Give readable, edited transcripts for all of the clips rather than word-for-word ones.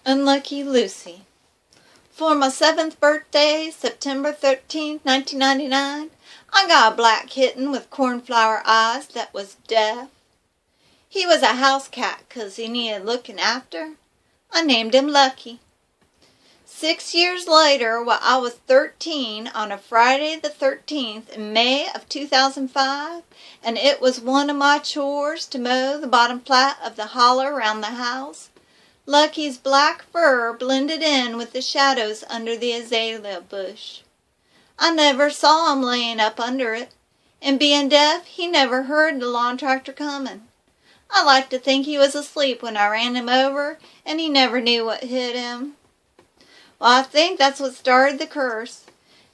Unlucky Lucy. For my 7th birthday, September 13th, 1999, I got a black kitten with cornflower eyes that was deaf. He was a house cat 'cause he needed looking after. I named him Lucky. 6 years later, while I was 13, on a Friday the 13th in May of 2005, and it was one of my chores to mow the bottom flat of the hollow around the house, Lucky's black fur blended in with the shadows under the azalea bush. I never saw him laying up under it, and being deaf, he never heard the lawn tractor coming. I like to think he was asleep when I ran him over, and he never knew what hit him. Well, I think that's what started the curse.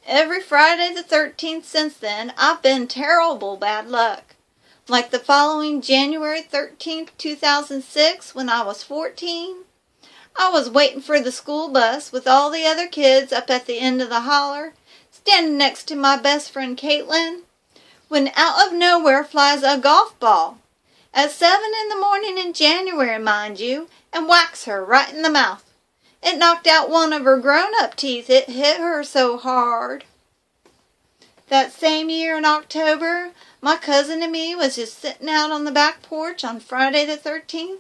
Every Friday the 13th since then, I've been terrible bad luck. Like the following January 13th, 2006, when I was 14, I was waiting for the school bus with all the other kids up at the end of the holler, standing next to my best friend Caitlin, when out of nowhere flies a golf ball, at 7 in the morning in January, mind you, and whacks her right in the mouth. It knocked out one of her grown-up teeth, it hit her so hard. That same year in October, my cousin and me was just sitting out on the back porch on Friday the 13th.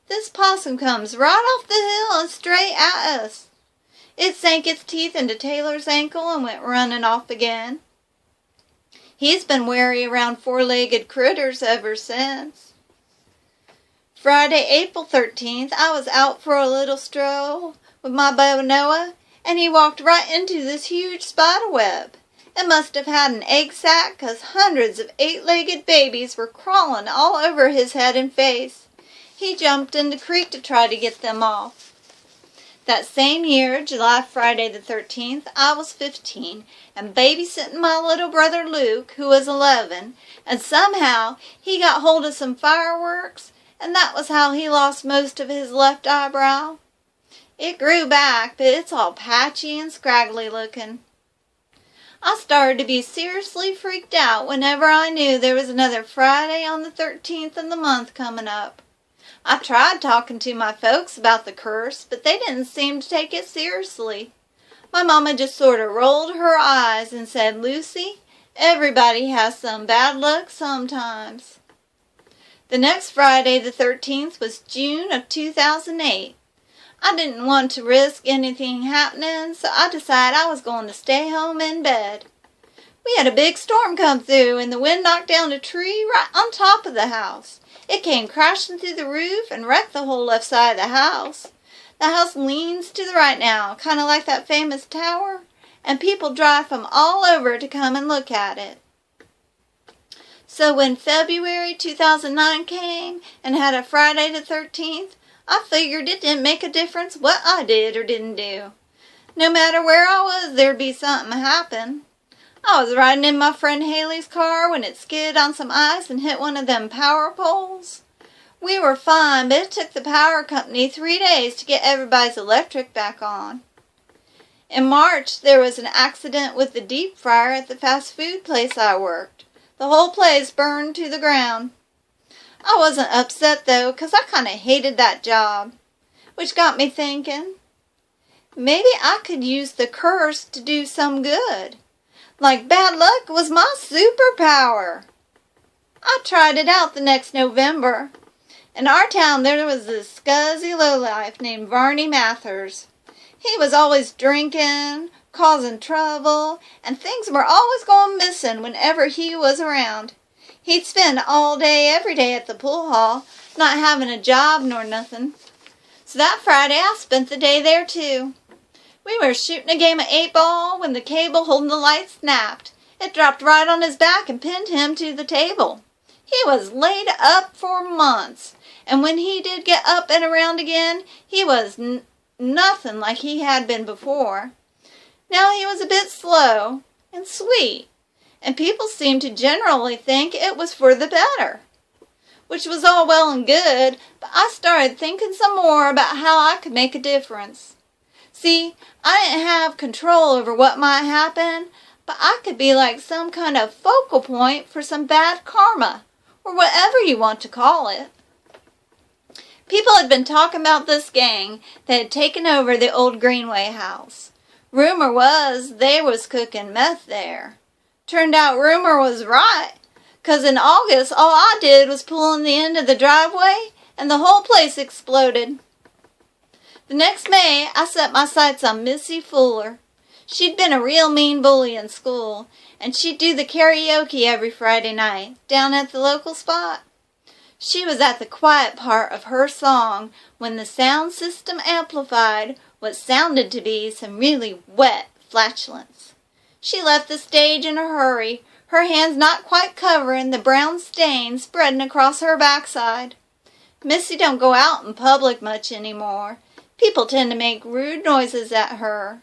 This possum comes right off the hill and straight at us. It sank its teeth into Taylor's ankle and went running off again. He's been wary around four-legged critters ever since. Friday, April 13th, I was out for a little stroll with my beau Noah, and he walked right into this huge spider web. It must have had an egg sac, 'cause hundreds of eight-legged babies were crawling all over his head and face. He jumped in the creek to try to get them off. That same year, July Friday the 13th, I was 15 and babysitting my little brother Luke, who was 11, and somehow he got hold of some fireworks, and that was how he lost most of his left eyebrow. It grew back, but it's all patchy and scraggly looking. I started to be seriously freaked out whenever I knew there was another Friday on the 13th of the month coming up. I tried talking to my folks about the curse, but they didn't seem to take it seriously. My mama just sort of rolled her eyes and said, "Lucy, everybody has some bad luck sometimes." The next Friday, the 13th, was June of 2008. I didn't want to risk anything happening, so I decided I was going to stay home in bed. We had a big storm come through, and the wind knocked down a tree right on top of the house. It came crashing through the roof and wrecked the whole left side of the house. The house leans to the right now, kind of like that famous tower, and people drive from all over to come and look at it. So when February 2009 came and had a Friday the 13th, I figured it didn't make a difference what I did or didn't do. No matter where I was, there'd be something happen. I was riding in my friend Haley's car when it skidded on some ice and hit one of them power poles. We were fine, but it took the power company 3 days to get everybody's electric back on. In March, there was an accident with the deep fryer at the fast food place I worked. The whole place burned to the ground. I wasn't upset, though, 'cause I kind of hated that job, which got me thinking, maybe I could use the curse to do some good. Like bad luck was my superpower. I tried it out the next November. In our town there was this scuzzy lowlife named Varney Mathers. He was always drinking, causing trouble, and things were always going missing whenever he was around. He'd spend all day, every day at the pool hall, not having a job nor nothing. So that Friday I spent the day there too. We were shooting a game of 8-ball when the cable holding the light snapped. It dropped right on his back and pinned him to the table. He was laid up for months, and when he did get up and around again, he was nothing like he had been before. Now he was a bit slow and sweet, and people seemed to generally think it was for the better, which was all well and good, but I started thinking some more about how I could make a difference. See, I didn't have control over what might happen, but I could be like some kind of focal point for some bad karma, or whatever you want to call it. People had been talking about this gang that had taken over the old Greenway house. Rumor was they was cooking meth there. Turned out rumor was right, 'cause in August all I did was pull in the end of the driveway and the whole place exploded. The next May I set my sights on Missy Fuller. She'd been a real mean bully in school, and she'd do the karaoke every Friday night down at the local spot. She was at the quiet part of her song when the sound system amplified what sounded to be some really wet flatulence. She left the stage in a hurry, her hands not quite covering the brown stain spreading across her backside. Missy don't go out in public much anymore. People tend to make rude noises at her.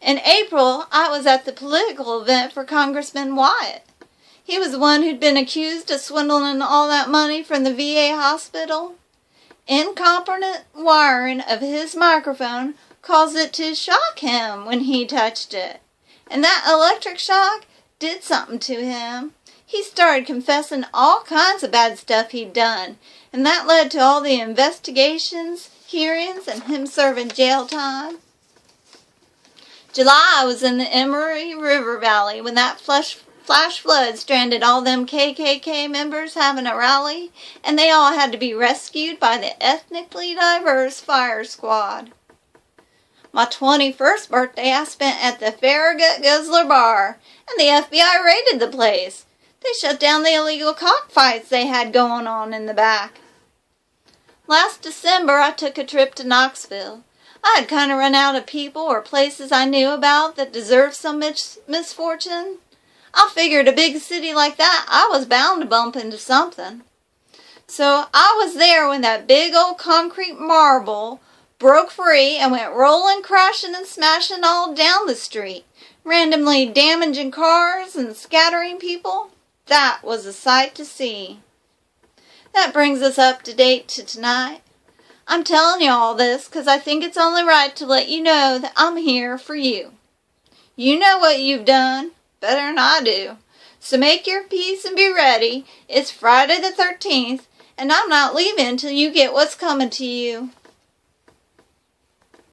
In April, I was at the political event for Congressman Wyatt. He was the one who'd been accused of swindling all that money from the VA hospital. Incompetent wiring of his microphone caused it to shock him when he touched it. And that electric shock did something to him. He started confessing all kinds of bad stuff he'd done, and that led to all the investigations, hearings, and him serving jail time. July, I was in the Emory River Valley when that flash flood stranded all them KKK members having a rally, and they all had to be rescued by the ethnically diverse fire squad. My 21st birthday I spent at the Farragut Guzzler Bar, and the FBI raided the place. They shut down the illegal cockfights they had going on in the back. Last December I took a trip to Knoxville. I had kind of run out of people or places I knew about that deserved some misfortune. I figured a big city like that, I was bound to bump into something. So I was there when that big old concrete marble broke free and went rolling, crashing, and smashing all down the street, randomly damaging cars and scattering people. That was a sight to see. That brings us up to date to tonight. I'm telling you all this because I think it's only right to let you know that I'm here for you. You know what you've done better than I do. So make your peace and be ready. It's Friday the 13th, and I'm not leaving till you get what's coming to you.